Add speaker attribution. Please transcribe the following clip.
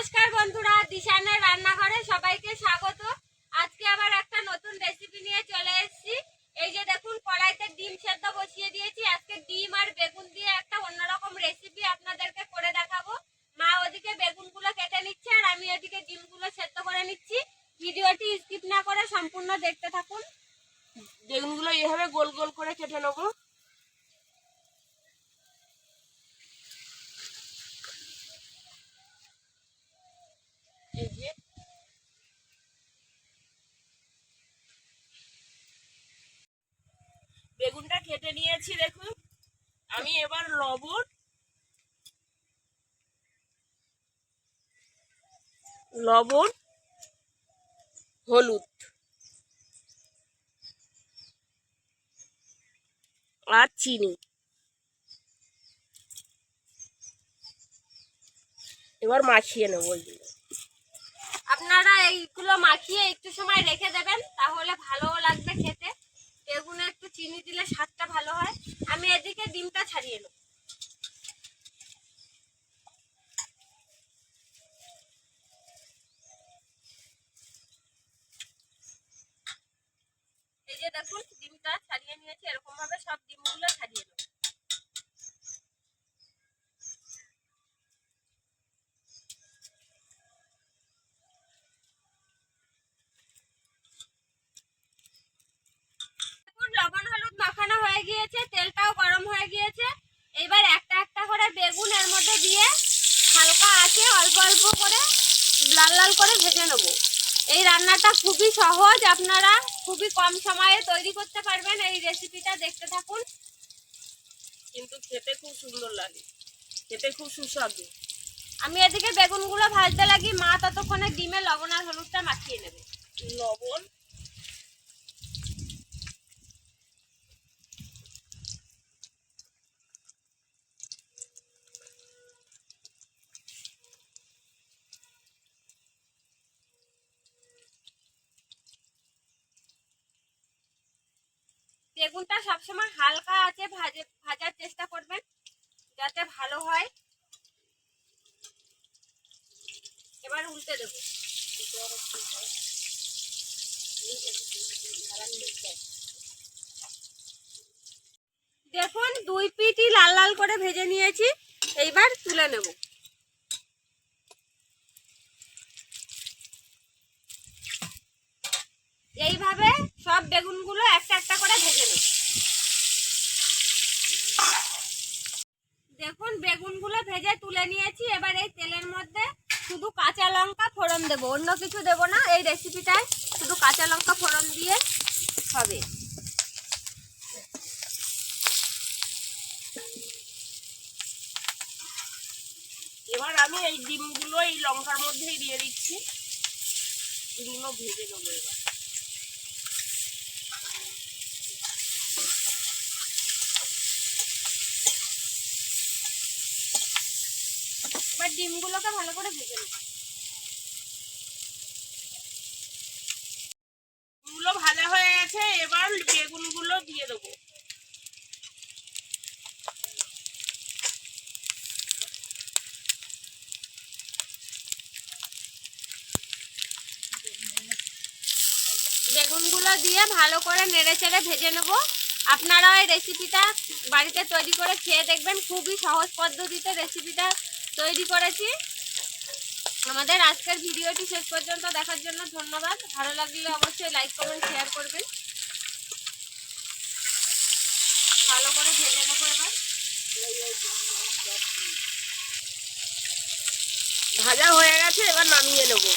Speaker 1: নমস্কার বন্ধুরা, দিশানের রান্নাঘরে সবাইকে স্বাগত। আজকে আবার একটা নতুন রেসিপি নিয়ে চলে এসেছি। এই যে দেখুন, কড়াইতে ডিম সেদ্ধ বসিয়ে দিয়েছি। আজকে ডিম আর বেগুন দিয়ে একটা অন্যরকম রেসিপি আপনাদেরকে করে দেখাবো। মা ওদিকে বেগুনগুলো কেটে নিচ্ছে আর আমি ওদিকে ডিমগুলো সেদ্ধ করে নিচ্ছি। ভিডিওটি স্কিপ না করে সম্পূর্ণ দেখতে থাকুন।
Speaker 2: বেগুনগুলো এইভাবে গোল গোল করে কেটে নেবো। এই যে বেগুনটা কেটে নিয়েছি, দেখুন। আমি এবার লবণ, হলুদ আর চিনি এবার মাখিয়ে নেবো।
Speaker 1: আপনারা এইগুলো মাখিয়ে একটু সময় রেখে দেবেন, তাহলে ভালোও লাগবে খেতে। বেগুনে একটু চিনি দিলে স্বাদটা ভালো হয়। আমি এদিকে ডিমটা ছাড়িয়ে নেব। এই যে দেখুন, ডিমটা ছাড়িয়ে নিয়েছি। এরকম ভাবে সব ডিমগুলো ছাড়িয়ে নেব। লবণ হলুদ মাখানো হয়ে গিয়েছে, তেলটাও গরম হয়ে গিয়েছে। এবার একটা একটা করে বেগুন এর মধ্যে দিয়ে হালকা আঁচে অল্প অল্প করে লাল লাল করে ভেজে নেব। এই রান্নাটা খুবই সহজ, আপনারা খুবই কম সময়ে তৈরি করতে পারবেন। এই রেসিপিটা দেখতে থাকুন।
Speaker 2: কিন্তু খেতে খুব সুন্দর লাগে, খেতে খুব সুস্বাদু।
Speaker 1: আমি এদিকে বেগুনগুলো ভাজতে লাগি, মা ততক্ষণে ডিমে লবণ আর হলুদটা মাখিয়ে নেবে।
Speaker 2: লবণ,
Speaker 1: বেগুনটা সবসময় হালকা আছে ভাজার চেষ্টা করবেন, যাতে ভালো হয়। এবার উল্টে দেবো। দেখুন, দুই পিঠই লাল লাল করে ভেজে নিয়েছি। এইবার তুলে নেব। এইভাবে সব বেগুনগুলো একটা একটা করে ভেজে নেব। দেখুন, বেগুনগুলো ভেজে তুলে নিয়েছি। এবার এই তেলের মধ্যে শুধু কাঁচা লঙ্কা ফোড়ন দেব, অন্য কিছু দেব না। এই রেসিপিটায় শুধু কাঁচা লঙ্কা ফোড়ন দিয়ে হবে।
Speaker 2: এবার আমি এই ডিমগুলো এই লঙ্কার মধ্যেই দিয়ে দিচ্ছি। ডিমগুলো ভেজে নেবো।
Speaker 1: এবার ডিমগুলোকে ভালো করে ভেজে নেব।
Speaker 2: ডিমগুলো ভাজা হয়ে গেছে, এবার বেগুনগুলো দিয়ে দেবো।
Speaker 1: বেগুনগুলো দিয়ে ভালো করে নেড়ে চেড়ে ভেজে নেব। আপনারা এই রেসিপিটা বাড়িতে তৈরি করে খেয়ে দেখবেন। খুবই সহজ পদ্ধতিতে রেসিপিটা তৈরি করেছি। আমাদের আজকের ভিডিওটি শেষ পর্যন্ত দেখার জন্য ধন্যবাদ। ভালো লাগলে অবশ্যই লাইক কমেন্ট শেয়ার করবেন। ভালো করে ভেজে নেবো। এবার
Speaker 2: ভাজা হয়ে গেছে, এবার নামিয়ে নেবো।